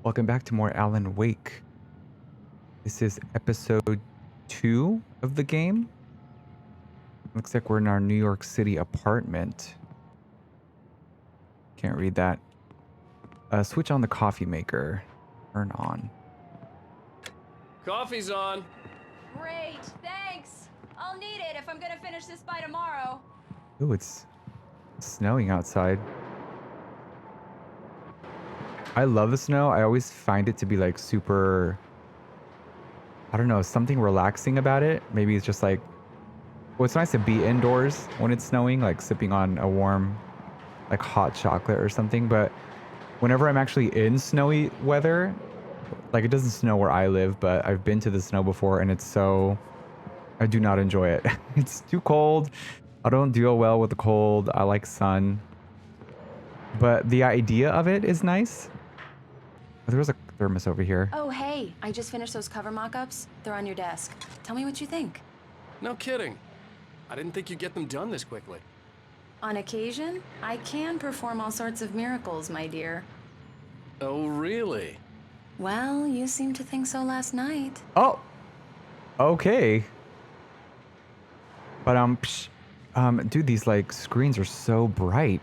Welcome back to more Alan Wake. This is episode 2 of the game. Looks like we're in our New York City apartment. Can't read that. Switch on the coffee maker. Turn on. Coffee's on. Great, thanks. I'll need it if I'm gonna finish this by tomorrow. Ooh, it's snowing outside. I love the snow. I always find it to be like super, I don't know, something relaxing about it. Maybe it's just like, well, it's nice to be indoors when it's snowing, like sipping on a warm, like hot chocolate or something. But whenever I'm actually in snowy weather, like it doesn't snow where I live, but I've been to the snow before and it's so, I do not enjoy it. It's too cold. I don't deal well with the cold. I like sun. But the idea of it is nice. There was a thermos over here. Oh, hey, I just finished those cover mock-ups. They're on your desk. Tell me what you think. No kidding. I didn't think you'd get them done this quickly. On occasion, I can perform all sorts of miracles, my dear. Oh, really? Well, you seemed to think so last night. Oh, okay. But dude, these like screens are so bright.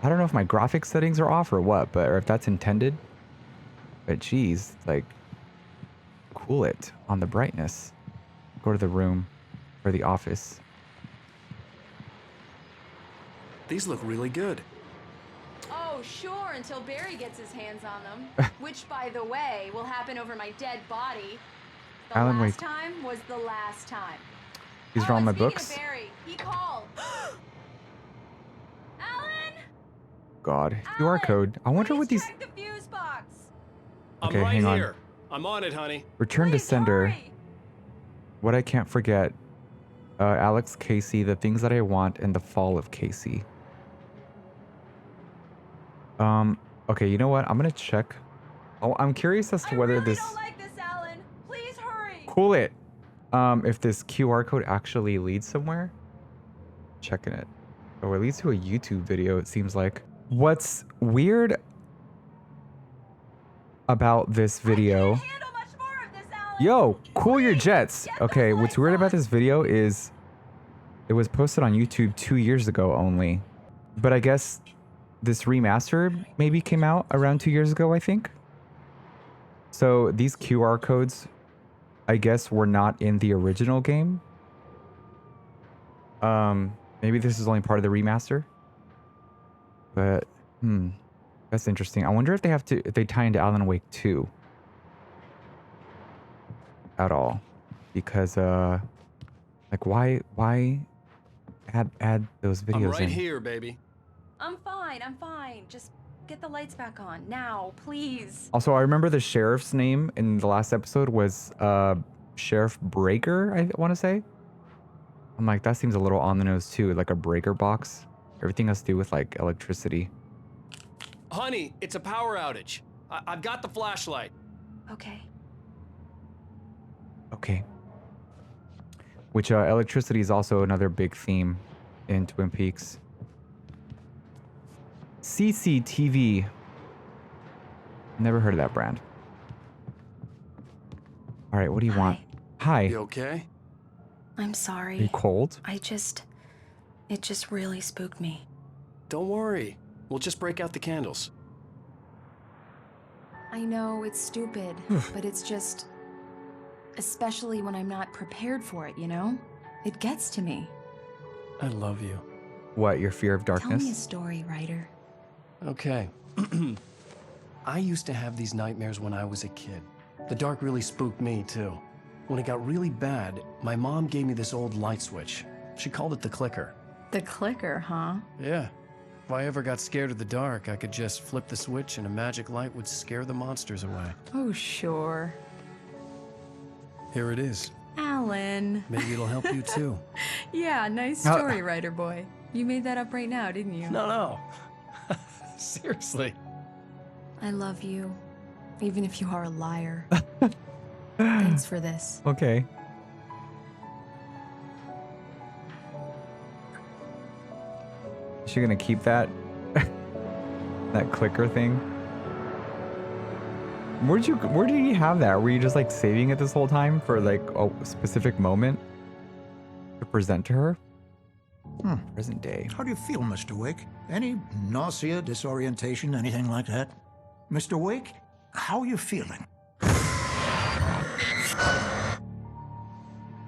I don't know if my graphics settings are off or what, or if that's intended. But geez, like, cool it on the brightness. Go to the room or the office. These look really good. Oh, sure, until Barry gets his hands on them. Which, by the way, will happen over my dead body. The Alan last Wake. time was the last time. These are all my speaking books. of Barry, he called. Alan! God, QR Alan, code. I wonder please what these. check the fuse box. Okay, I'm right hang on. here. I'm on it, honey. Return to Please sender. hurry. What I can't forget. Alex Casey, the things that I want, and the fall of Casey. Okay, you know what? I'm gonna check. Oh, I'm curious as to whether I really this. don't like this, Alan. Please hurry. Cool it. If this QR code actually leads somewhere. Checking it. Oh, it leads to a YouTube video, it seems like. What's weird about this video. I can't handle much more of this, Alan. Yo, cool your Please, jets. get the Okay, what's lights weird about on. this video is it was posted on YouTube 2 years ago only. But I guess this remaster maybe came out around 2 years ago, I think. So these QR codes, I guess, were not in the original game. Maybe this is only part of the remaster. But, that's interesting. I wonder if they tie into Alan Wake 2 at all. Because, like, why add those videos I'm right in? here, baby. I'm fine. Just get the lights back on. Now, please. Also, I remember the sheriff's name in the last episode was Sheriff Breaker, I want to say. I'm like, that seems a little on the nose too, like a breaker box. Everything has to do with like electricity. Honey, it's a power outage. I've got the flashlight. Okay. Okay. Which electricity is also another big theme in Twin Peaks. CCTV. Never heard of that brand. All right, what do you want? Hi. You okay? I'm Are sorry. you cold? It just really spooked me. Don't worry. We'll just break out the candles. I know it's stupid, but it's just, especially when I'm not prepared for it, you know? It gets to me. I love you. What, your fear of Tell darkness? me a story, writer. Okay. I used to have these nightmares when I was a kid. The dark really spooked me, too. When it got really bad, my mom gave me this old light switch. She called it the clicker. The clicker, huh? Yeah. If I ever got scared of the dark, I could just flip the switch and a magic light would scare the monsters away. Oh, sure. Here it is. Alan. Maybe it'll help you, too. Yeah, nice story, writer boy. You made that up right now, didn't you? No. Seriously. I love you, even if you are a liar. Thanks for this. Okay. Is she gonna keep that? That clicker thing? Where did you have that? Were you just like saving it this whole time for like a specific moment to present to her? Present day. How do you feel, Mr. Wake? Any nausea, disorientation, anything like that? Mr. Wake, how are you feeling?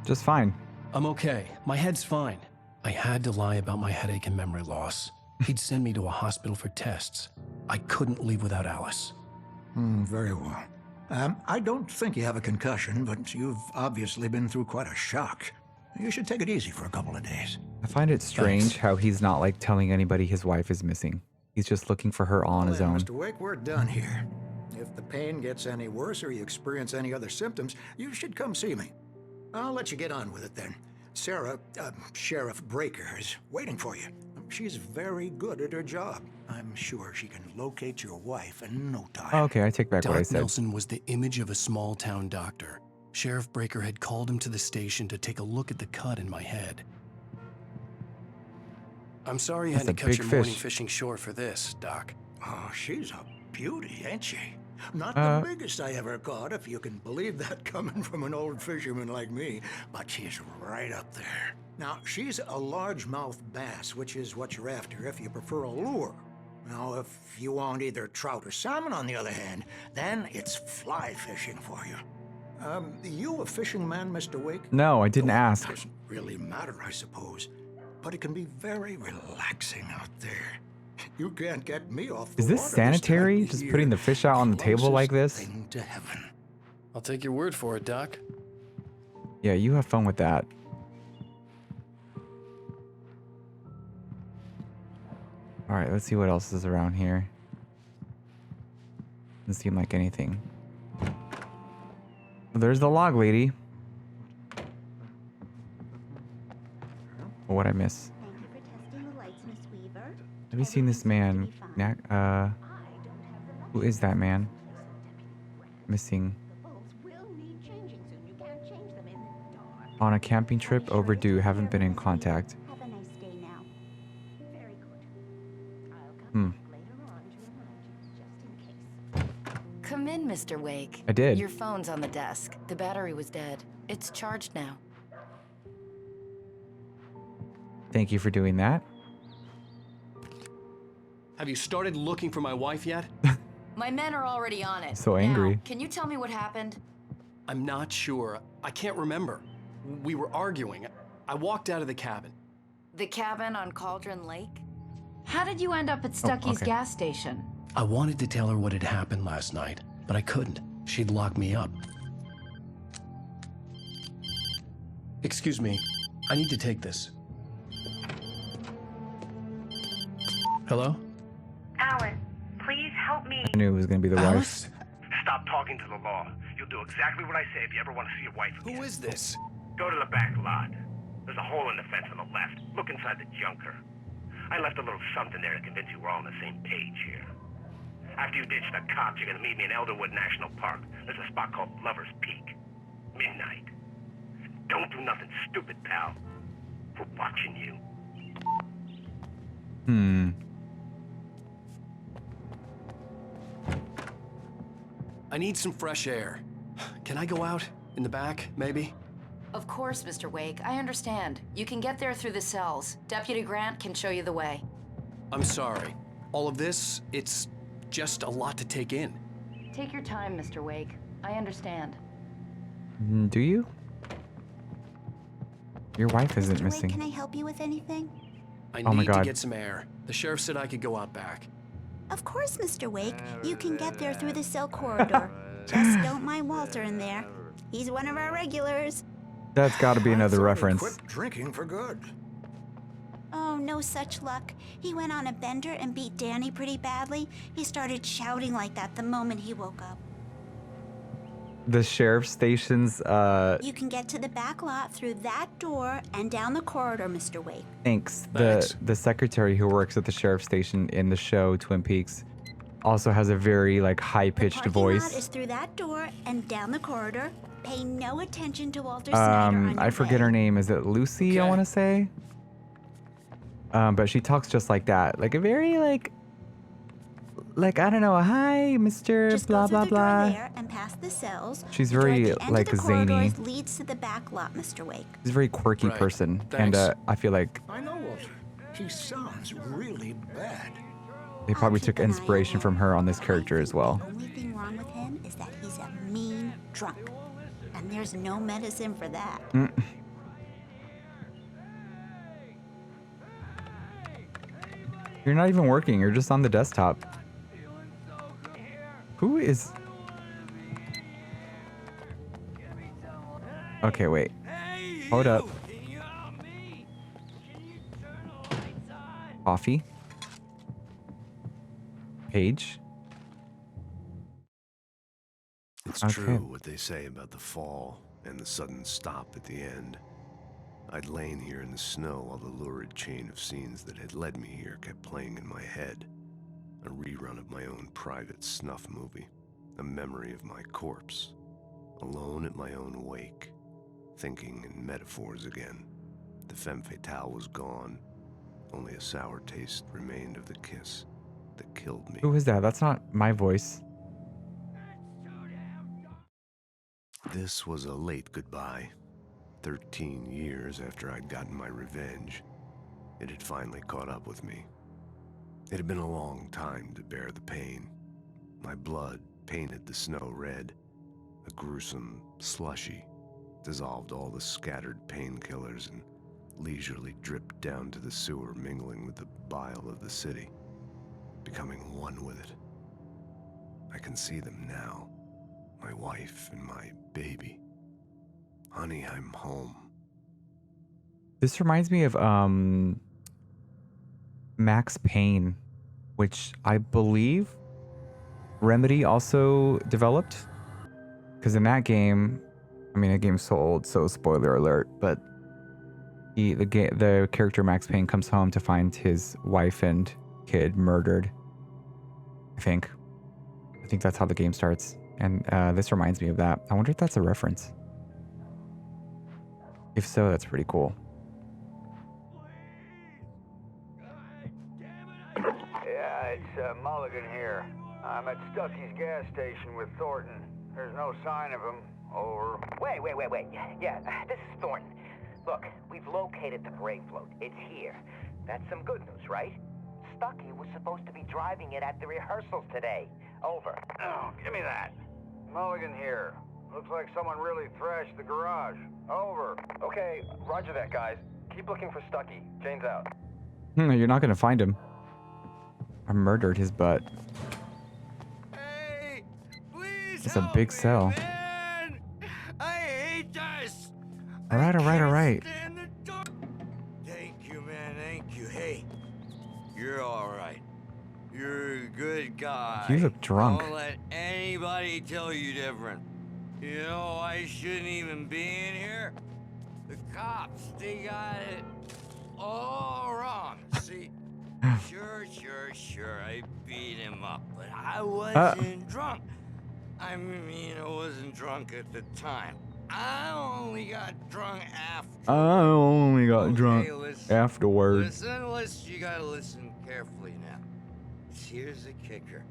Just fine. I'm okay. My head's fine. I had to lie about my headache and memory loss. He'd send me to a hospital for tests. I couldn't leave without Alice. Very well. I don't think you have a concussion, but you've obviously been through quite a shock. You should take it easy for a couple of days. I find it strange how he's not like telling anybody his wife is missing. He's just looking for her on his own. Mr. Wake, we're done here. If the pain gets any worse or you experience any other symptoms, you should come see me. I'll let you get on with it then. Sarah, Sheriff Breaker, is waiting for you. She's very good at her job. I'm sure she can locate your wife in no time. Oh, okay, I take back what I Doc said. Nelson was the image of a small-town doctor. Sheriff Breaker had called him to the station to take a look at the cut in my head. I'm sorry you had That's to a cut big your morning fish. fishing short for this, Doc. Oh, she's a beauty, ain't she? Not the biggest I ever caught, if you can believe that coming from an old fisherman like me, but she's right up there. Now, she's a largemouth bass, which is what you're after if you prefer a lure. Now, if you want either trout or salmon, on the other hand, then it's fly fishing for you. You a fishing man, Mr. Wake? No, I didn't Though it ask. doesn't really matter, I suppose. But it can be very relaxing out there. You can't get me off the Is this water time sanitary? of Just year. putting the fish out on the table like Closest this? thing to heaven. I'll take your word for it, Doc. Yeah, you have fun with that. All right, let's see what else is around here. Doesn't seem like anything. There's the log lady. What'd I miss? Thank you for testing the lights, Miss Weaver. Have you seen this man? Who is that man? Missing. The bulbs will need changing soon. You can't change them in the dark. On a camping trip, overdue, haven't been in contact. Have a nice day now. Very good. I'll come back later on to remind you, just in case. Come in, Mr. Wake. I did. Your phone's on the desk. The battery was dead. It's charged now. Thank you for doing that. Have you started looking for my wife yet? My men are already on it. So angry. Now, can you tell me what happened? I'm not sure. I can't remember. We were arguing. I walked out of the cabin. The cabin on Cauldron Lake? How did you end up at Stucky's okay. gas station? I wanted to tell her what had happened last night, but I couldn't. She'd lock me up. Excuse me. I need to take this. Hello? Alan, please help me. I knew it was gonna be the wife. Alice? Stop talking to the law. You'll do exactly what I say if you ever want to see your wife again. Who is this? Go to the back lot. There's a hole in the fence on the left. Look inside the junker. I left a little something there to convince you we're all on the same page here. After you ditch the cops, you're gonna meet me in Elderwood National Park. There's a spot called Lover's Peak. Midnight. Don't do nothing stupid, pal. We're watching you. I need some fresh air. Can I go out? In the back, maybe? Of course, Mr. Wake. I understand. You can get there through the cells. Deputy Grant can show you the way. I'm sorry. All of this, it's just a lot to take in. Take your time, Mr. Wake. I understand. Do you? Your wife isn't Mr. Wake, missing. can I help you with anything? I Oh my need to God. get some air. The sheriff said I could go out back. Of course, Mr. Wake. You can get there through the cell corridor. Just don't mind Walter in there. He's one of our regulars. That's got to be I another thought he reference. quit drinking for good. Oh, no such luck. He went on a bender and beat Danny pretty badly. He started shouting like that the moment he woke up. The sheriff station's You can get to the back lot through that door and down the corridor, Mr. Wake. thanks. Thanks. The secretary who works at the sheriff station in the show Twin Peaks also has a very like high-pitched The parking voice. lot is through that door and down the corridor. Pay no attention to Walter Snyder on your I forget way. her name. Is it Lucy? I Okay. want to say. But she talks just like that, like a very like like, I don't know, hi, Mr. Just blah, go through blah, the door blah. there and past the cells. She's The door at very, the end like, of the zany. corridors leads to the back lot, Mr. Wake. She's a very quirky Right. person. Thanks. And I feel like I know, Walter. He sounds really bad. they I'll probably keep took an eye on inspiration him. from her on this I character think as well. The only thing wrong with him is that he's a mean drunk. And there's no medicine for that. You're not even working. You're just on the desktop. Who is... Okay, wait. Hold up. Coffee. Page. It's Okay. true what they say about the fall and the sudden stop at the end. I'd lain here in the snow while the lurid chain of scenes that had led me here kept playing in my head. A rerun of my own private snuff movie. A memory of my corpse. Alone at my own wake. Thinking in metaphors again. The femme fatale was gone. Only a sour taste remained of the kiss that killed me. Who is that? That's not my voice. This was a late goodbye. 13 years after I'd gotten my revenge, it had finally caught up with me. It had been a long time to bear the pain. My blood painted the snow red. A gruesome slushy dissolved all the scattered painkillers and leisurely dripped down to the sewer, mingling with the bile of the city, becoming one with it. I can see them now, my wife and my baby. Honey, I'm home. This reminds me of Max Payne, which I believe Remedy also developed. Because in that game, I mean, the game's so old, so spoiler alert, but the character Max Payne comes home to find his wife and kid murdered. I think that's how the game starts. And this reminds me of that. I wonder if that's a reference. If so, that's pretty cool. Yeah, it's Mulligan here. I'm at Stucky's gas station with Thornton. There's no sign of him. Over. Wait. Yeah, this is Thornton. Look, we've located the parade float. It's here. That's some good news, right? Stucky was supposed to be driving it at the rehearsals today. Over. Oh, give me that. Mulligan here. Looks like someone really thrashed the garage. Over. Okay, roger that, guys. Keep looking for Stucky. Jane's out. You're not gonna find him. I murdered his butt. Hey, please It's a big cell. man. I hate this. All right. Thank you, man. Thank you. Hey, you're all right. You're a good guy. You look drunk. Don't let anybody tell you different. You know, I shouldn't even be in here. The cops, they got it all wrong. See, sure, I beat him up, but I wasn't drunk. I mean, I wasn't drunk at the time. I only got drunk after. Listen, Afterwards. Listen, you gotta listen carefully now. Here's the kicker.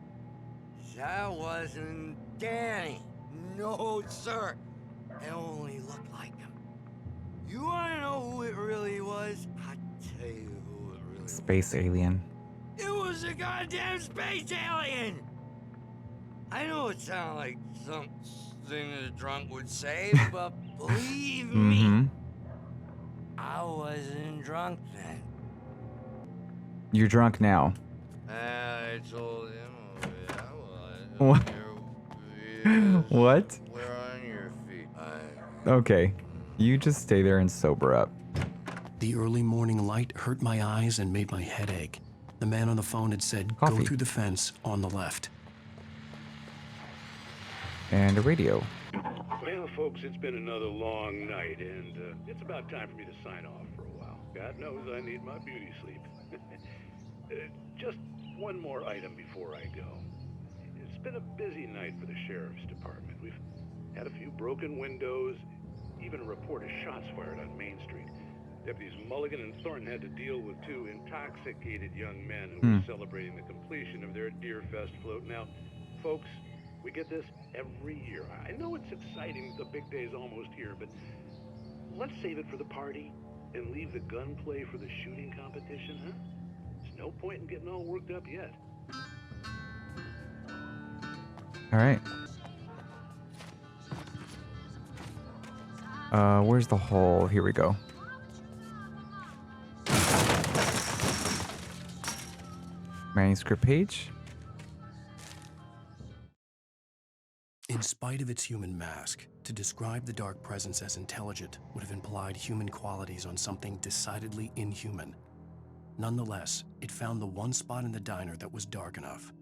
That wasn't Danny. No, sir. It only looked like him. You wanna know who it really was? I'll tell you who it really was. Space alien. It was a goddamn space alien! I know it sounds like something a drunk would say, but believe me, I wasn't drunk then. You're drunk now. I told him I was. What? What? We're on your feet. Okay. You just stay there and sober up. The early morning light hurt my eyes and made my head ache. The man on the phone had said, Coffee. go through the fence on the left. And a radio. Well, folks, it's been another long night, and it's about time for me to sign off for a while. God knows I need my beauty sleep. Just one more item before I go. It's been a busy night for the sheriff's department. We've had a few broken windows, even a report of shots fired on Main Street. Deputies Mulligan and Thornton had to deal with two intoxicated young men who were celebrating the completion of their Deerfest float. Now, folks, we get this every year. I know it's exciting, the big day's almost here, but let's save it for the party and leave the gunplay for the shooting competition, huh? There's no point in getting all worked up yet. All right. Where's the hole? Here we go. Manuscript page. In spite of its human mask, to describe the dark presence as intelligent would have implied human qualities on something decidedly inhuman. Nonetheless, it found the one spot in the diner that was dark enough.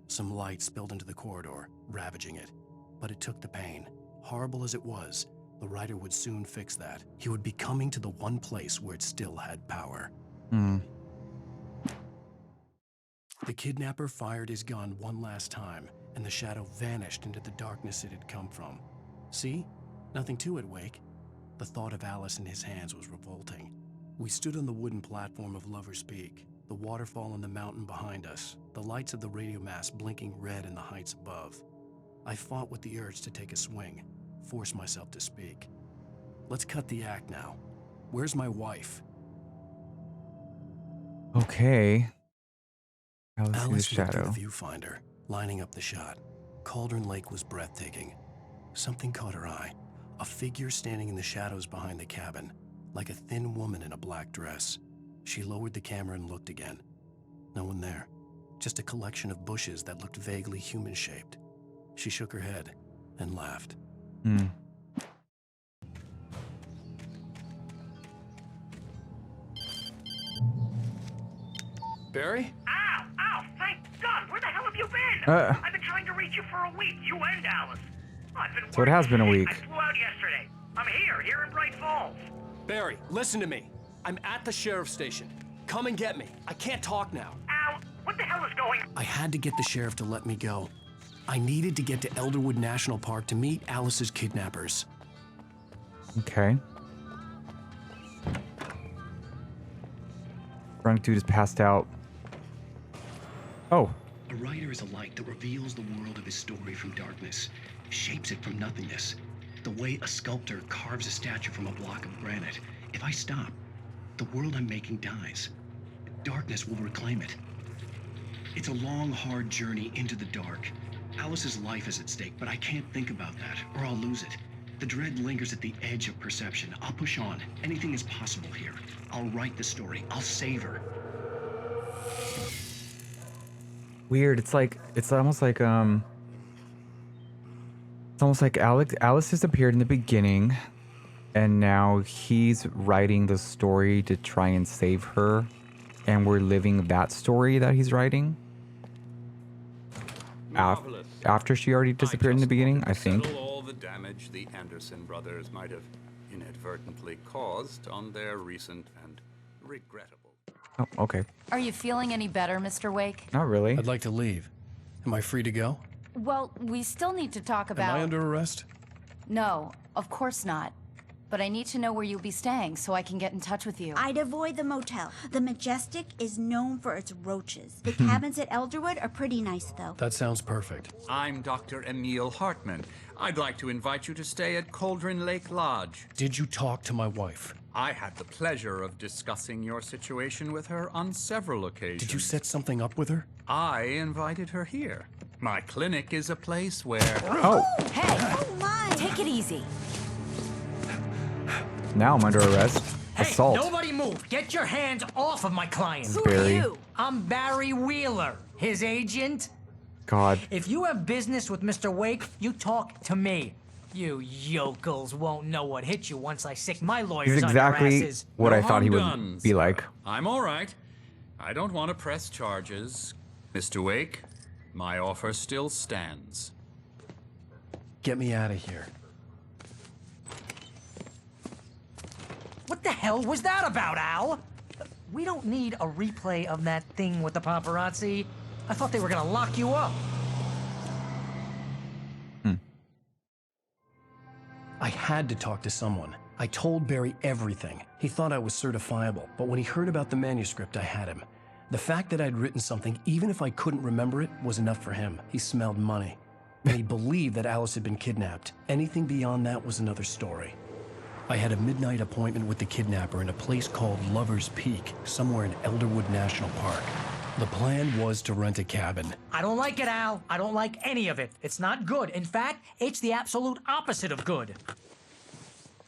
Some light spilled into the corridor, ravaging it, but it took the pain. Horrible as it was, the writer would soon fix that. He would be coming to the one place where it still had power. The kidnapper fired his gun one last time, and the shadow vanished into the darkness it had come from. See? Nothing to it, Wake. The thought of Alice in his hands was revolting. We stood on the wooden platform of Lover's Peak, the waterfall on the mountain behind us, the lights of the radio mast blinking red in the heights above. I fought with the urge to take a swing, force myself to speak. Let's cut the act now. Where's my wife? Okay. Alice in the Alice looked through shadow. the viewfinder, lining up the shot. Cauldron Lake was breathtaking. Something caught her eye. A figure standing in the shadows behind the cabin, like a thin woman in a black dress. She lowered the camera and looked again. No one there. Just a collection of bushes that looked vaguely human-shaped. She shook her head and laughed. Barry? Ow! Ow! Thank God! Where the hell have you been? I've been trying to reach you for a week, you and Alice. I've been So it has been a week. I flew out yesterday. I'm here in Bright Falls. Barry, listen to me. I'm at the sheriff's station. Come and get me. I can't talk now. Ow! What the hell is going on? I had to get the sheriff to let me go. I needed to get to Elderwood National Park to meet Alice's kidnappers. Okay. Drunk dude is passed out. Oh. A writer is a light that reveals the world of his story from darkness, shapes it from nothingness. The way a sculptor carves a statue from a block of granite. If I stop, the world I'm making dies. Darkness will reclaim it. It's a long, hard journey into the dark. Alice's life is at stake, but I can't think about that, or I'll lose it. The dread lingers at the edge of perception. I'll push on. Anything is possible here. I'll write the story. I'll save her. Weird. It's almost like Alice disappeared in the beginning, and now he's writing the story to try and save her, and we're living that story that he's writing. After she already disappeared in the beginning, I think. All the damage the Anderson brothers might have inadvertently caused on their recent and regrettable. Oh, okay. Are you feeling any better, Mr. Wake? Not really. I'd like to leave. Am I free to go? Well, we still need to talk about... Am I under arrest? No, of course not. But I need to know where you'll be staying so I can get in touch with you. I'd avoid the motel. The Majestic is known for its roaches. The cabins at Elderwood are pretty nice, though. That sounds perfect. I'm Dr. Emil Hartman. I'd like to invite you to stay at Cauldron Lake Lodge. Did you talk to my wife? I had the pleasure of discussing your situation with her on several occasions. Did you set something up with her? I invited her here. My clinic is a place where... Oh. Hey! Oh, my! Take it easy. Now I'm under arrest. Assault. Hey, nobody move. Get your hands off of my client. Who are you? I'm Barry Wheeler, his agent. God. If you have business with Mr. Wake, you talk to me. You yokels won't know what hit you once I sick my lawyers He's on your exactly asses. what I thought he would done, be sir. like. I'm all right. I don't want to press charges. Mr. Wake, my offer still stands. Get me out of here. What the hell was that about, Al? We don't need a replay of that thing with the paparazzi. I thought they were gonna lock you up. I had to talk to someone. I told Barry everything. He thought I was certifiable, but when he heard about the manuscript, I had him. The fact that I'd written something, even if I couldn't remember it, was enough for him. He smelled money. And he believed that Alice had been kidnapped. Anything beyond that was another story. I had a midnight appointment with the kidnapper in a place called Lover's Peak, somewhere in Elderwood National Park. The plan was to rent a cabin. I don't like it, Al. I don't like any of it. It's not good. In fact, it's the absolute opposite of good.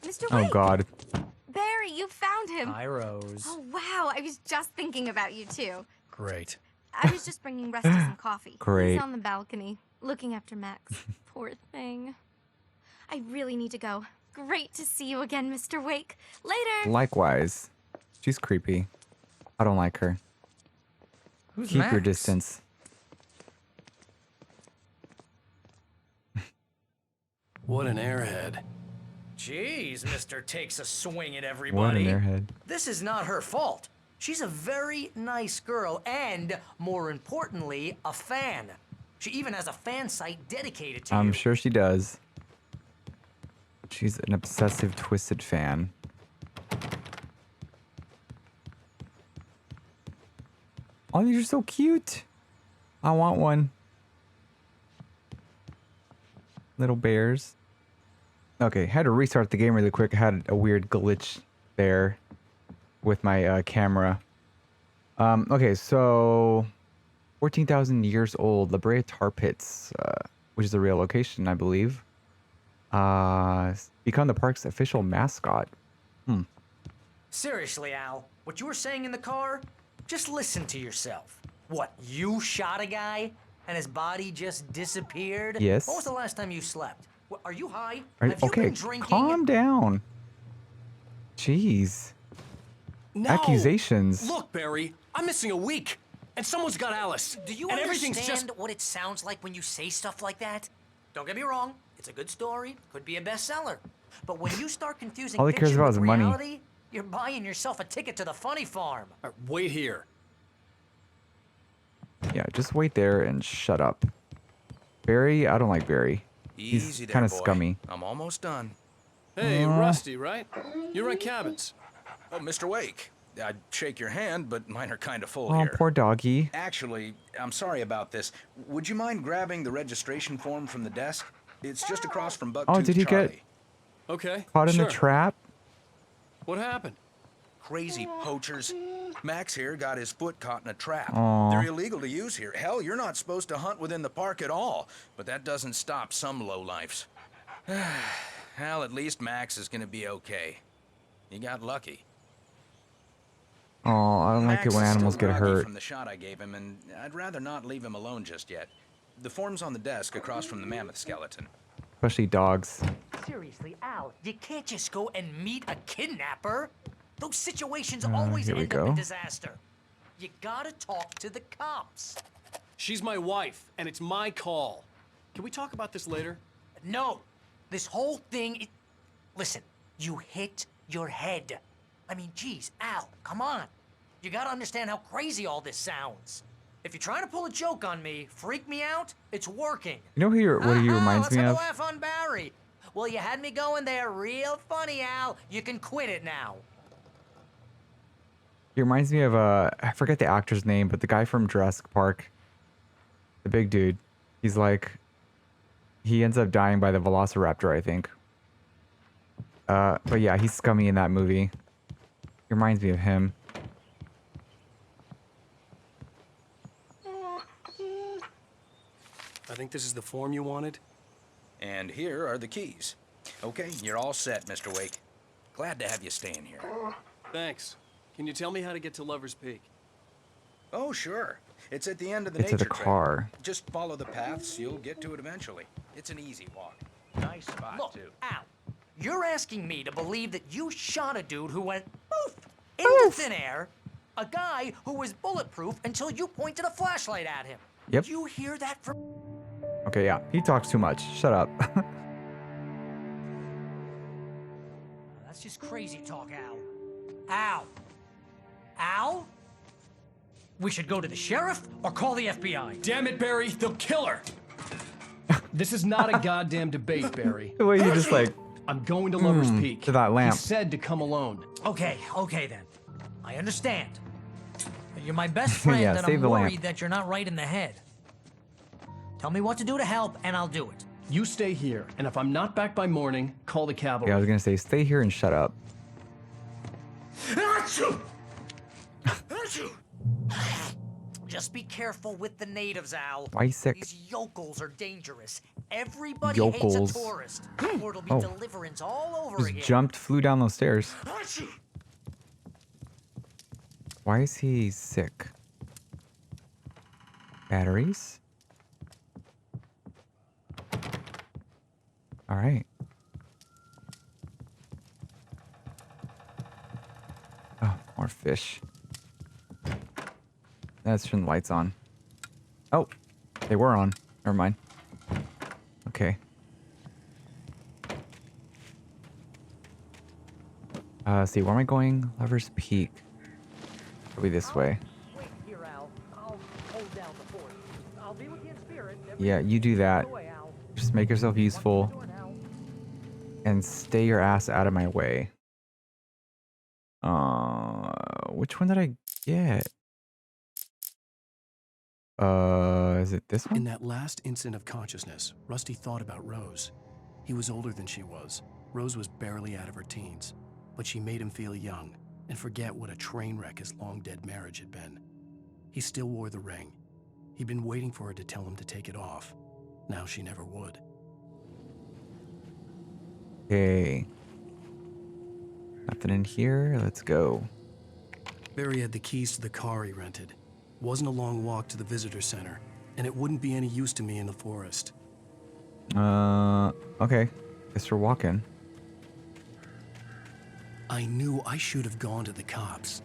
Mr. Oh Wake! God. Barry, you found him. Hi, Rose. Oh, wow. I was just thinking about you, too. Great. I was just bringing Rusty some coffee. Great. He's on the balcony, looking after Max. Poor thing. I really need to go. Great to see you again, Mr. Wake. Later. Likewise. She's creepy. I don't like her. Who's Keep your Max? distance. What an airhead. Jeez, Mr. Takes a swing at What everybody. an airhead. This is not her fault. She's a very nice girl and, more importantly, a fan. She even has a fan site dedicated to I'm you. sure she does. She's an obsessive, twisted fan. Oh, these are so cute. I want one. Little bears. Okay, had to restart the game really quick. I had a weird glitch there with my camera. Okay, so 14,000 years old, La Brea Tar Pits, which is a real location, I believe. Become the park's official mascot. Seriously, Al, what you were saying in the car? Just listen to yourself. What, you shot a guy and his body just disappeared? Yes. When was the last time you slept? What, are you high? Are- Have you okay, been drinking? calm down. Jeez. No! Accusations. Look, Barry, I'm missing a week, and someone's got Alice. Do you and everything's understand just... what it sounds like when you say stuff like that? Don't get me wrong, it's a good story, could be a bestseller. But when you start confusing All he cares fiction about with is money. reality, you're buying yourself a ticket to the funny farm. Wait here. Yeah, just wait there and shut up. Barry, I don't like Barry. Easy He's there, kind of boy. scummy. I'm almost done. Hey, Rusty, right? You rent cabins. Oh, Mr. Wake. I'd shake your hand, but mine are kind of full Oh, here. poor doggy. Actually, I'm sorry about this. Would you mind grabbing the registration form from the desk? It's just across from Bucktooth Oh, did he Charlie. get Okay, caught in sure. the trap? What happened? Crazy poachers. Max here got his foot caught in a trap. Aw. They're illegal to use here. Hell, you're not supposed to hunt within the park at all. But that doesn't stop some lowlifes. Well, at least Max is gonna be okay. You got lucky. Oh, I don't like Max it when is animals still get groggy hurt. from the shot I gave him, and I'd rather not leave him alone just yet. The form's on the desk across from the mammoth skeleton. Especially dogs. Seriously, Al, you can't just go and meet a kidnapper. Those situations always here we end up go. in disaster. You gotta talk to the cops. She's my wife, and it's my call. Can we talk about this later? No, this whole thing. Listen, you hit your head. I mean, geez, Al, come on. You gotta understand how crazy all this sounds. If you're trying to pull a joke on me, freak me out, it's working. You know who what he reminds let's me have of? a laugh on Barry. Well, you had me going there real funny, Al. You can quit it now. He reminds me of I forget the actor's name, but the guy from Jurassic Park. The big dude. He's like, he ends up dying by the Velociraptor, I think. But yeah, he's scummy in that movie. He reminds me of him. I think this is the form you wanted. And here are the keys. Okay, you're all set, Mr. Wake. Glad to have you staying here. Thanks. Can you tell me how to get to Lover's Peak? Oh, sure. It's at the end of the It's at nature the trail. car. Just follow the paths, you'll get to it eventually. It's an easy walk. Nice spot, Look, too. Al, you're asking me to believe that you shot a dude who went poof into thin air, a guy who was bulletproof until you pointed a flashlight at him. Yep. You hear that from... Okay, yeah. He talks too much. Shut up. That's just crazy talk, Al. Al? Al? We should go to the sheriff or call the FBI. Damn it, Barry, they'll kill her. This is not a goddamn debate, Barry. The way he just like I'm going to Lover's Peak. To that lamp. He said to come alone. Okay, okay then. I understand. But you're my best friend, Yeah, and save I'm the worried lamp. that you're not right in the head. Tell me what to do to help, and I'll do it. You stay here, and if I'm not back by morning, call the cavalry. Yeah, I was gonna say, stay here and shut up. Achoo! Achoo! Just be careful with the natives, Al. Why you sick? These yokels are dangerous. Everybody Yokels. hates a tourist, or it'll be Oh. deliverance all over Just again. jumped, flew down those stairs. Achoo! Why is he sick? Batteries? All right. Oh, more fish. Let's turn the lights on. Oh, they were on. Never mind. Okay. Let's see, where am I going? Lover's Peak. Probably this way. Wait here, Al. I'll hold down the fort. I'll be with you in spirit. Yeah, you do that. Just make yourself useful. And stay your ass out of my way. Which one did I get? Is it this one? In that last instant of consciousness, Rusty thought about Rose. He was older than she was. Rose was barely out of her teens, but she made him feel young and forget what a train wreck his long-dead marriage had been. He still wore the ring. He'd been waiting for her to tell him to take it off. Now she never would. Okay. Nothing in here. Let's go. Barry had the keys to the car he rented. Wasn't a long walk to the visitor center, and it wouldn't be any use to me in the forest. Okay. Guess we're walking. I knew I should have gone to the cops.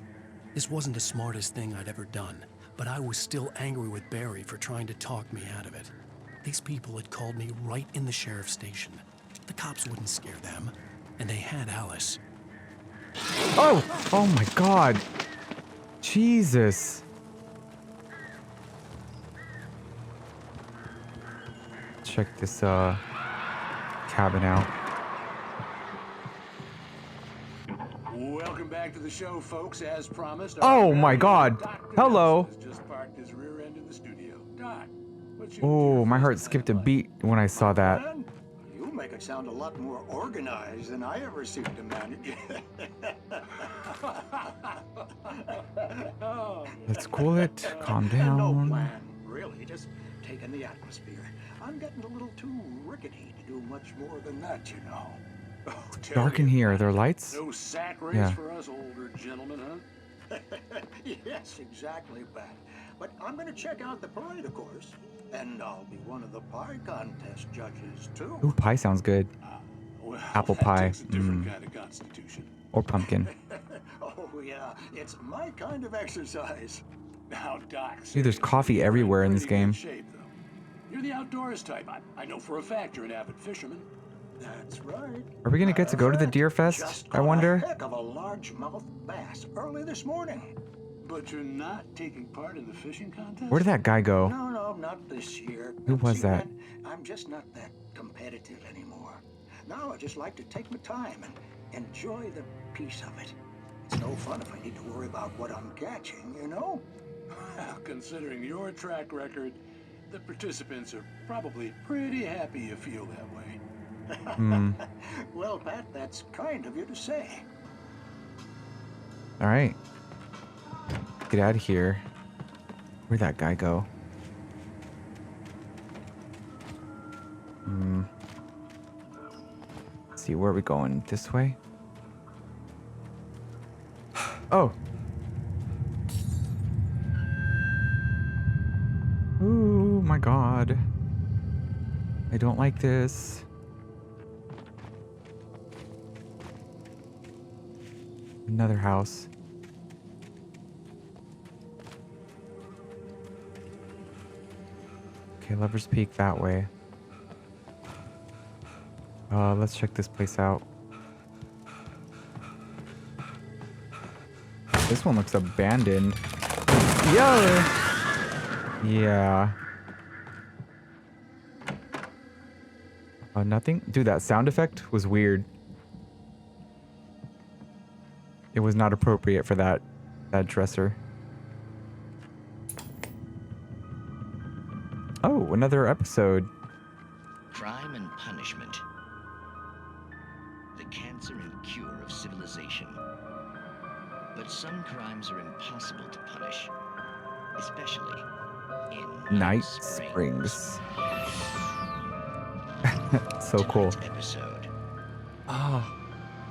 This wasn't the smartest thing I'd ever done, but I was still angry with Barry for trying to talk me out of it. These people had called me right in the sheriff's station. The cops wouldn't scare them, and they had Alice. Oh! Oh my god! Jesus! Check this, cabin out. Welcome back to the show, folks. As promised. Oh my god! Hello! Has just parked his rear end in the studio. Doc, what's your Oh, my heart skipped a beat when I saw that. Man, you make it sound a lot more organized than I ever seem to manage. Let's cool it. Calm No down. plan, really. Just taking the atmosphere. I'm getting a little too rickety to do much more than that, you know. Oh, Dark in here. Are there lights? No sack race Yeah. for us older gentlemen, huh? Yes, exactly, Pat. But I'm going to check out the parade, of course. And I'll be one of the pie contest judges, too. Ooh, pie sounds good. Well, Apple that pie. takes a different kind of constitution. Or pumpkin. Oh, yeah. It's my kind of exercise. Now, Doc. Dude, there's coffee everywhere in this pretty good game. shape, though. You're the outdoors type. I know for a fact you're an avid fisherman. That's right. Are we gonna get to go to the Deer Fest? Just I caught wonder. a heck of a largemouth bass early this morning. But you're not taking part in the fishing contest? Where did that guy go? No, not this year. Who was See, that? man, I'm just not that competitive anymore. Now I just like to take my time and enjoy the peace of it. It's no fun if I need to worry about what I'm catching, you know? Well, considering your track record, the participants are probably pretty happy you feel that way. Well, Pat, that's kind of you to say. All right. Get out of here. Where'd that guy go? Let's see, where are we going? This way? Oh. Oh my god. I don't like this. Another house. Okay, Lover's Peak that way. Let's check this place out. This one looks abandoned. Yeah. Nothing? Dude, that sound effect was weird. It was not appropriate for that dresser. Oh, another episode. Crime and punishment. The cancer and cure of civilization. But some crimes are impossible to punish, especially in Night Springs. So cool. Episode. Ah.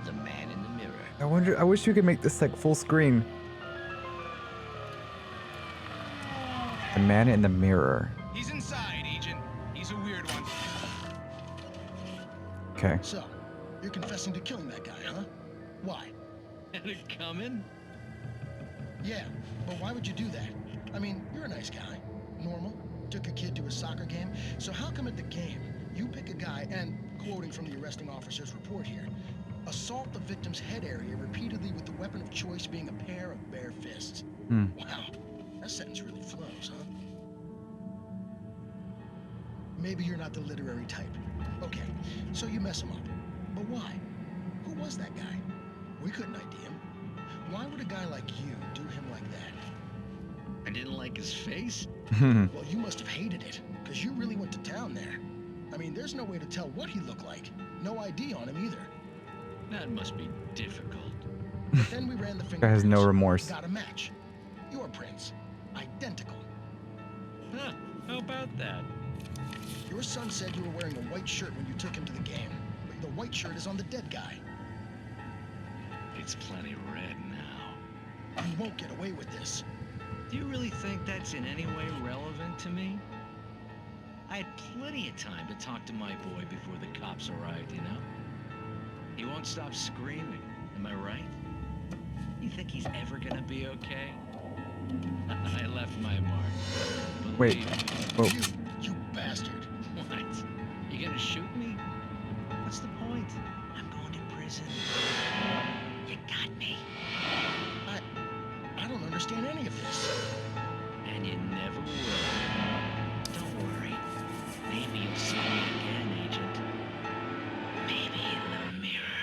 The Man in the Mirror. I wish you could make this like full screen. The Man in the Mirror. He's inside, Agent. He's a weird one. Okay. So, you're confessing to killing that guy, huh? Why? Had it coming? Yeah, but why would you do that? I mean, you're a nice guy. Normal. Took a kid to a soccer game. So how come at the game, you pick a guy and, quoting from the arresting officer's report here, assault the victim's head area repeatedly with the weapon of choice being a pair of bare fists? Wow, that sentence really flows, huh? Maybe you're not the literary type. Okay, so you mess him up. But why? Who was that guy? We couldn't ID him. Why would a guy like you do him like that? I didn't like his face? Well, you must have hated it, because you really went to town there. I mean, there's no way to tell what he looked like. No ID on him either. That must be difficult. But then we ran the Guy fingerprints. has no remorse. Got a match. Your prints. Identical. Huh, how about that? Your son said you were wearing a white shirt when you took him to the game, but the white shirt is on the dead guy. It's plenty red now. You won't get away with this. Do you really think that's in any way relevant to me? I had plenty of time to talk to my boy before the cops arrived, you know? He won't stop screaming, am I right? You think he's ever gonna be okay? I left my mark. Wait. Oh. You bastard. What? You gonna shoot me? What's the point? I'm going to prison. You got me. I don't understand any of this. And you never will. Don't worry. Maybe you'll see me again, Agent. Maybe in the mirror.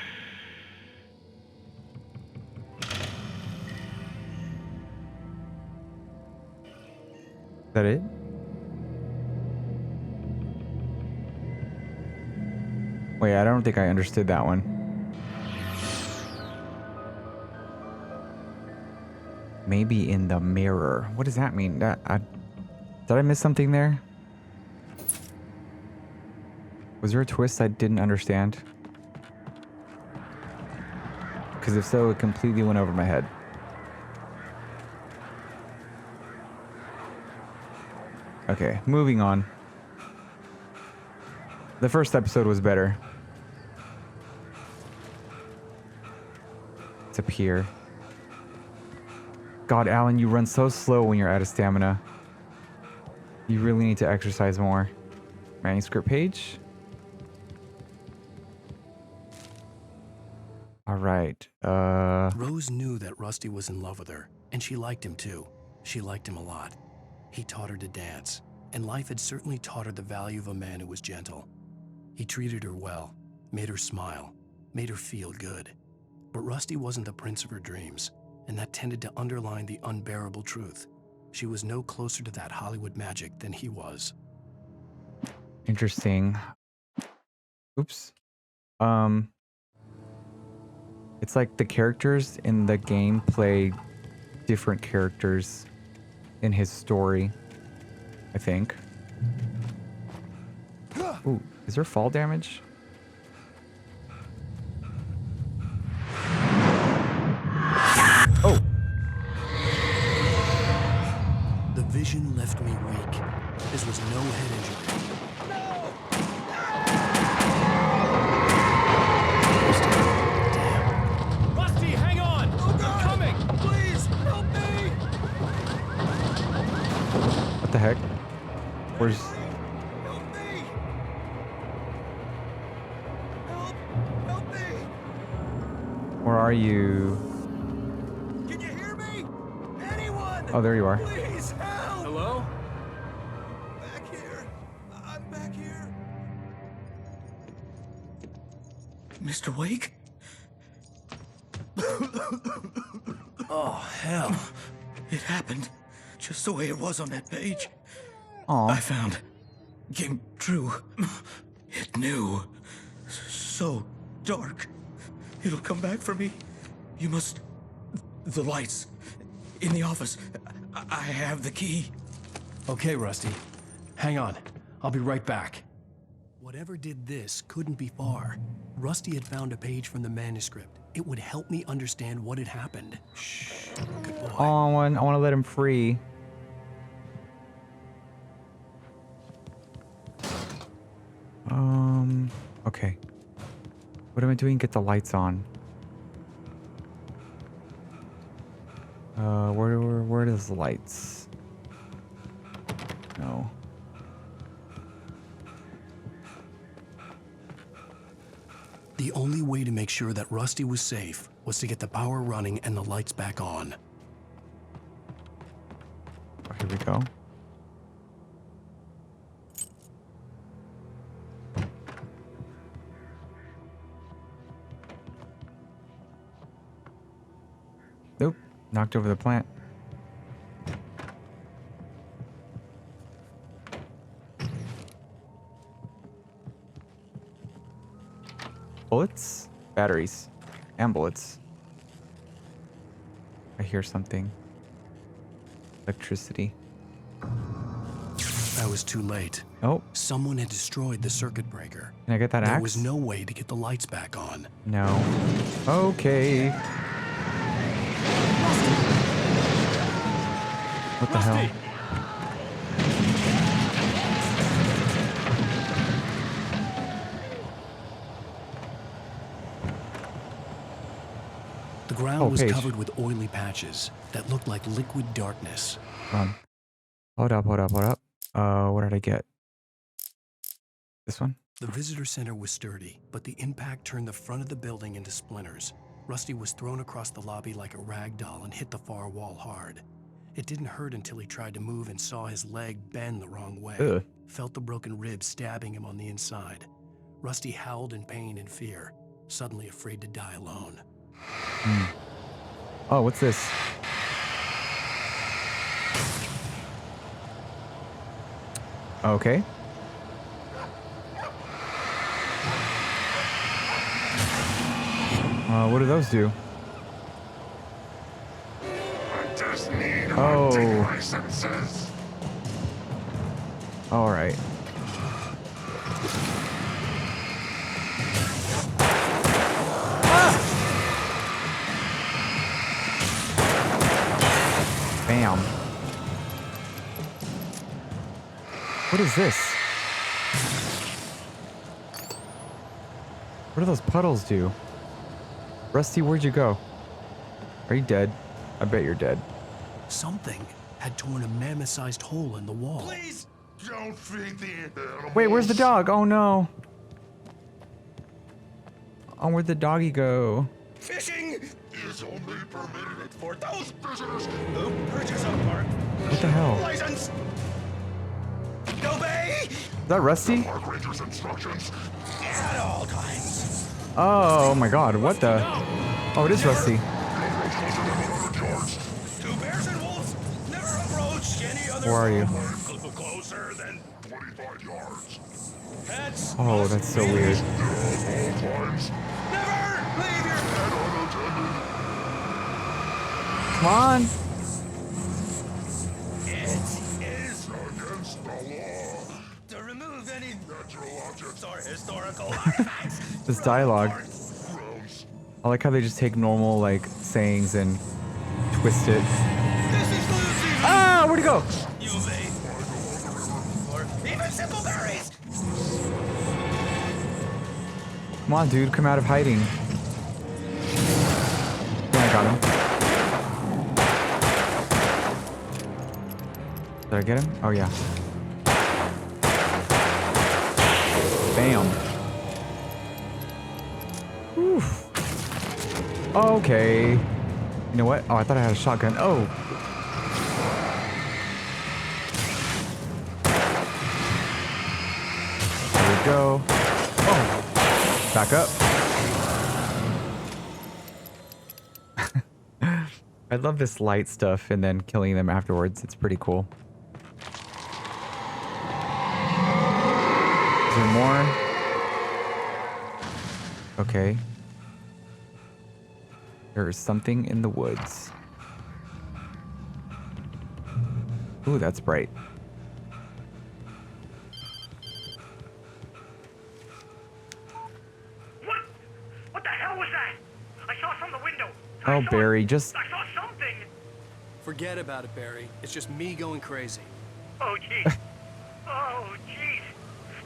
Is that it? Wait, I don't think I understood that one. Maybe in the mirror. What does that mean? Did I miss something there? Was there a twist I didn't understand? Because if so, it completely went over my head. Okay, moving on. The first episode was better. It's up here. God, Alan, you run so slow when you're out of stamina. You really need to exercise more. Manuscript page. All right. Rose knew that Rusty was in love with her, and she liked him too. She liked him a lot. He taught her to dance, and life had certainly taught her the value of a man who was gentle. He treated her well, made her smile, made her feel good. But Rusty wasn't the prince of her dreams, and that tended to underline the unbearable truth. She was no closer to that Hollywood magic than he was. Interesting. Oops. It's like the characters in the game play different characters in his story, I think. Ooh, is there fall damage? Oh! The vision left me weak. This was no head injury. Rusty, hang on! I'm coming! Please, help me! What the heck? Where's... Where are you? Can you hear me? Anyone? Oh, there you are. Please help! Hello? Back here. I'm back here. Mr. Wake? Oh, hell. It happened just the way it was on that page. Aw. I found. Came true. It knew. So dark. It'll come back for me. You must... The lights. In the office. I have the key. Okay, Rusty. Hang on. I'll be right back. Whatever did this couldn't be far. Rusty had found a page from the manuscript. It would help me understand what had happened. Shh. Good boy. Oh, I want to let him free. Okay. What am I doing? Get the lights on. Where does the lights? No. The only way to make sure that Rusty was safe was to get the power running and the lights back on. Oh, here we go. Nope. Knocked over the plant. Bullets? Batteries. And bullets. I hear something. Electricity. I was too late. Oh. Someone had destroyed the circuit breaker. Can I get that axe? There was no way to get the lights back on. No. Okay. What the hell? The ground was page. covered with oily patches that looked like liquid darkness. Hold up. What did I get? This one? The visitor center was sturdy, but the impact turned the front of the building into splinters. Rusty was thrown across the lobby like a rag doll and hit the far wall hard. It didn't hurt until he tried to move and saw his leg bend the wrong way. Ugh. Felt the broken ribs stabbing him on the inside. Rusty howled in pain and fear, suddenly afraid to die alone. Oh, what's this? Okay. What do those do? Oh. All right. Bam. What is this? What do those puddles do? Rusty, where'd you go? Are you dead? I bet you're dead. Something had torn a mammoth-sized hole in the wall. Please don't feed the animals. Wait, where's the dog? Oh no. Oh, where'd the doggy go? Fishing is only permitted for those visitors who purchase a park What the hell? license. Obey Is that Rusty? park ranger's instructions at all times. Oh my god, what the? Oh, it is Rusty. Two bears and wolves never approach any other. Where are you? Closer than 25 yards. Pets Oh, that's so weird. never leave your pet unattended. Come on. It is against the law to remove any natural objects or historical artifacts. This dialogue. I like how they just take normal, like, sayings and twist it. Ah, where'd he go? You may or even simple berries. Come on, dude, come out of hiding. Yeah, I got him. Did I get him? Oh, yeah. Bam. Oof. Okay. You know what? Oh, I thought I had a shotgun. Oh. There we go. Oh. Back up. I love this light stuff and then killing them afterwards. It's pretty cool. Is there more? Okay. There is something in the woods. Ooh, that's bright. What the hell was that? I saw from the window. Oh, Barry, just... I saw something. Forget about it, Barry. It's just me going crazy. Oh, jeez. Oh, jeez.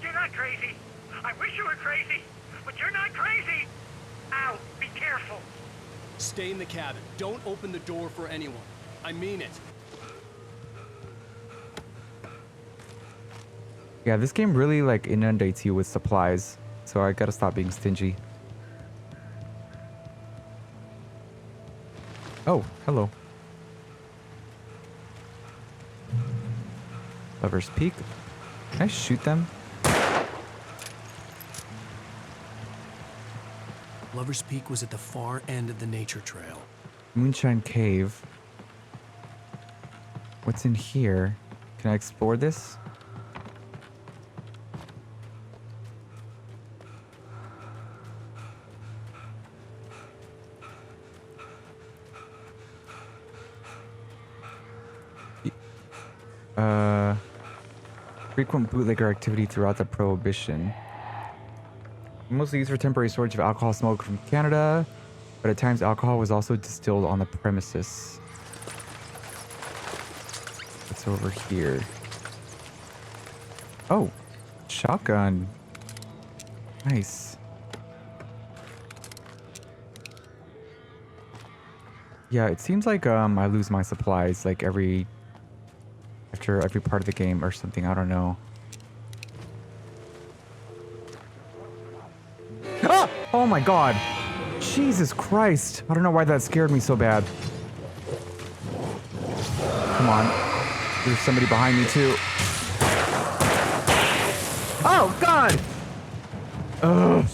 You're not crazy. I wish you were crazy, but you're not crazy. Ow, be careful. Stay in the cabin. Don't open the door for anyone. I mean it. Yeah, this game really like inundates you with supplies, so I gotta stop being stingy. Oh, hello. Lover's Peak. Can I shoot them? Lover's Peak was at the far end of the nature trail. Moonshine Cave. What's in here? Can I explore this? Frequent bootlegger activity throughout the Prohibition. Mostly used for temporary storage of alcohol smuggled from Canada, but at times alcohol was also distilled on the premises. What's over here? Oh, shotgun. Nice. Yeah, it seems like I lose my supplies like after every part of the game or something. I don't know. Ah! Oh my god. Jesus Christ. I don't know why that scared me so bad. Come on. There's somebody behind me too. Oh god! Ugh.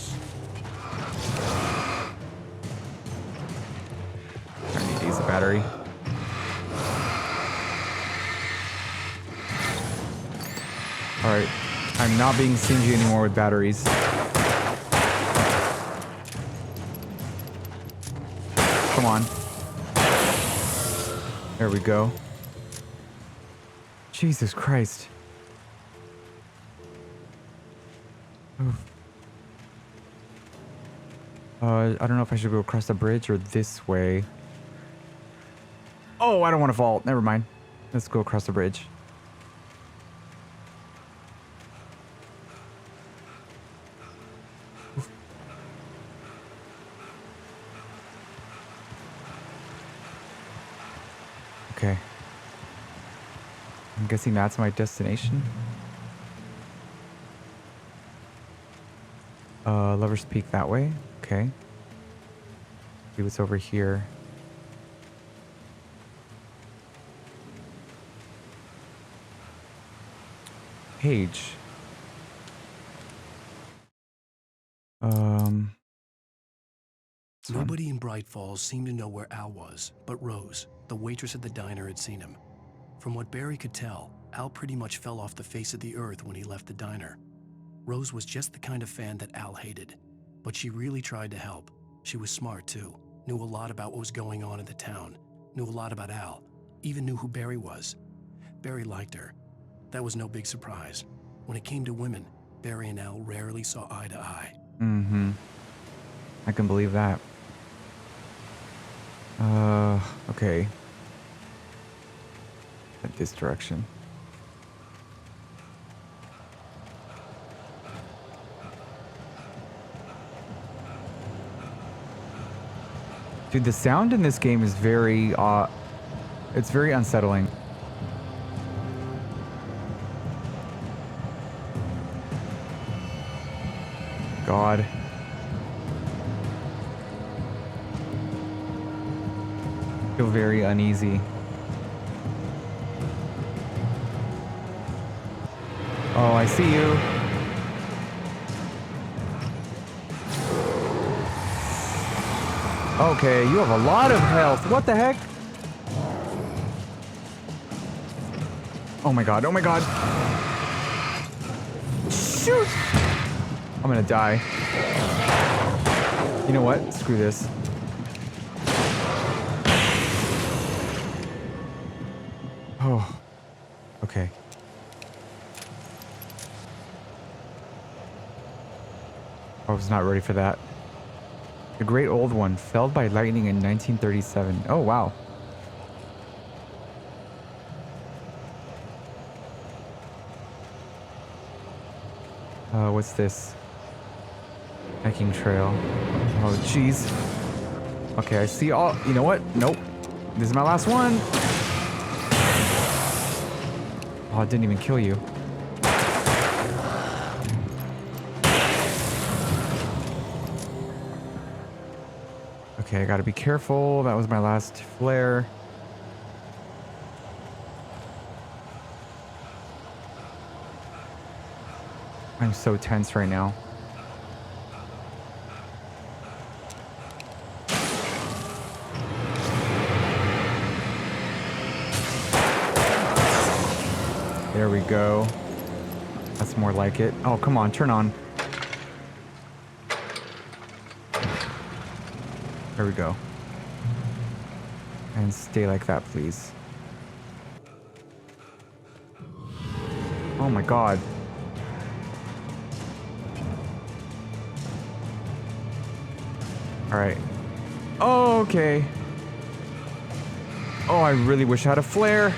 I need to use a battery. Alright. I'm not being stingy anymore with batteries. Come on. There we go. Jesus Christ. Oof. I don't know if I should go across the bridge or this way. Oh, I don't want to fall. Never mind. Let's go across the bridge. Oof. Okay. I'm guessing that's my destination. Lover's Peak that way. Okay. See what's over here. Page. Nobody in Bright Falls seemed to know where Al was, but Rose, the waitress at the diner, had seen him. From what Barry could tell, Al pretty much fell off the face of the earth when he left the diner. Rose was just the kind of fan that Al hated, but she really tried to help. She was smart too, knew a lot about what was going on in the town, knew a lot about Al, even knew who Barry was. Barry liked her. That was no big surprise. When it came to women, Barry and Al rarely saw eye to eye. Mm-hmm. I can believe that. Okay. At this direction. Dude, the sound in this game is very, it's very unsettling. God. I feel very uneasy. Oh, I see you. Okay, you have a lot of health. What the heck? Oh my god, oh my god. Shoot! I'm gonna die. You know what? Screw this. Oh. Okay. I was not ready for that. The Great Old One, felled by lightning in 1937. Oh, wow. What's this? Hiking trail. Oh, jeez. Okay, I see all... You know what? Nope. This is my last one. Oh, it didn't even kill you. Okay, I gotta be careful. That was my last flare. I'm so tense right now. There we go. That's more like it. Oh, come on, turn on. There we go. And stay like that, please. Oh my god. Alright. Oh, okay. Oh, I really wish I had a flare.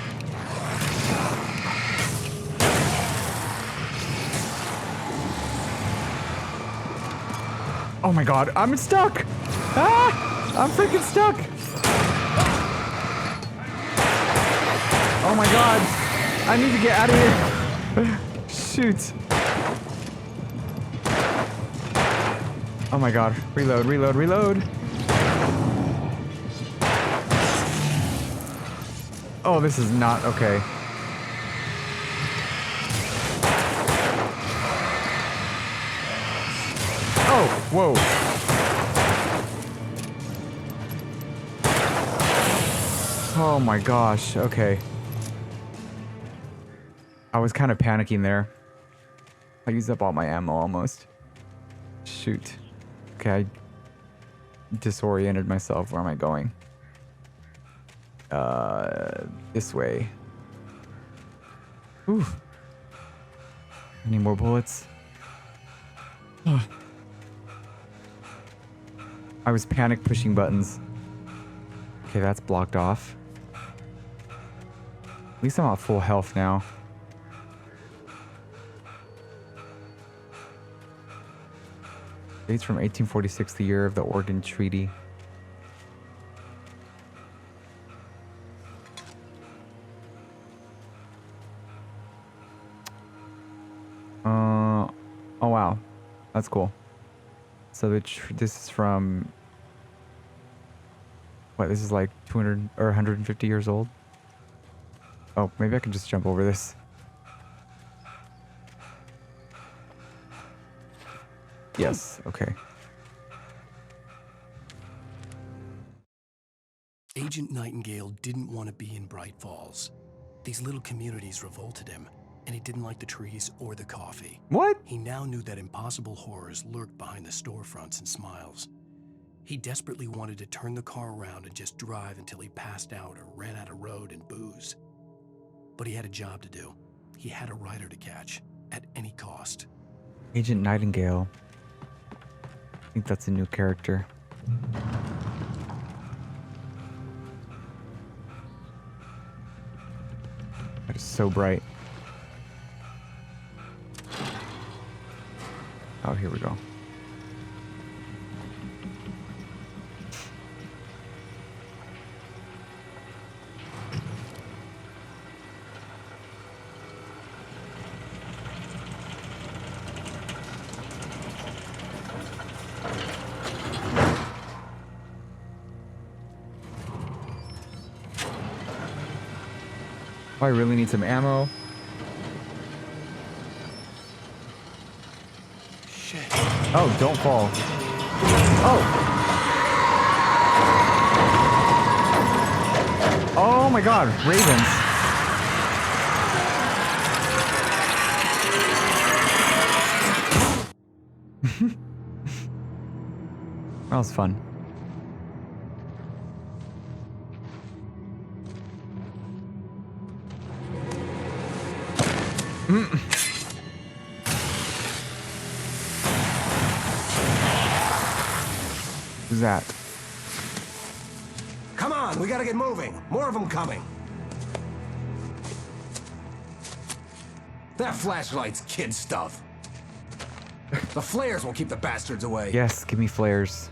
Oh my god, I'm stuck! Ah! I'm freaking stuck! Oh my god! I need to get out of here! Shoot! Oh my god. Reload, reload, reload! Oh, this is not okay. Oh, whoa. Oh my gosh, okay. I was kind of panicking there. I used up all my ammo almost. Shoot. Okay, I disoriented myself. Where am I going? This way. Ooh. Any more bullets? I was panic pushing buttons. Okay, that's blocked off. At least I'm at full health now. Dates from 1846, the year of the Oregon Treaty. Oh wow, that's cool. So this is from what? This is like 200 or 150 years old. Oh, maybe I can just jump over this. Yes. Okay. Agent Nightingale didn't want to be in Bright Falls. These little communities revolted him, and he didn't like the trees or the coffee. What? He now knew that impossible horrors lurked behind the storefronts and smiles. He desperately wanted to turn the car around and just drive until he passed out or ran out of road and booze. But he had a job to do. He had a rider to catch, at any cost. Agent Nightingale. I think that's a new character. That is so bright. Oh, here we go. Oh, I really need some ammo. Shit. Oh, don't fall. Oh! Oh my god, ravens. That was fun. Who's that? Come on, we gotta get moving. More of them coming. That flashlight's kid stuff. The flares will keep the bastards away. Yes, give me flares.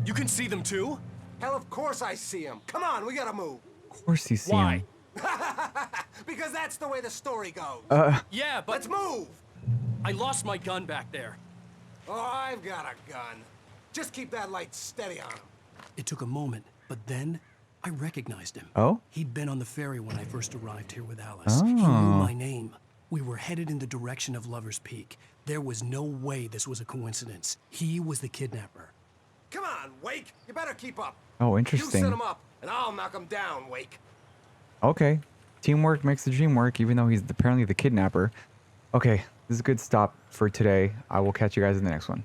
You can see them too? Hell, of course I see them. Come on, we gotta move. Of course you see him. Because that's the way the story goes. Yeah, but... Let's move! I lost my gun back there. Oh, I've got a gun. Just keep that light steady on him. It took a moment, but then I recognized him. Oh? He'd been on the ferry when I first arrived here with Alice. Oh. He knew my name. We were headed in the direction of Lover's Peak. There was no way this was a coincidence. He was the kidnapper. Come on, Wake. You better keep up. Oh, You interesting. set him up, and I'll knock him down, Wake. Okay. Teamwork makes the dream work, even though he's apparently the kidnapper. Okay, this is a good stop for today. I will catch you guys in the next one.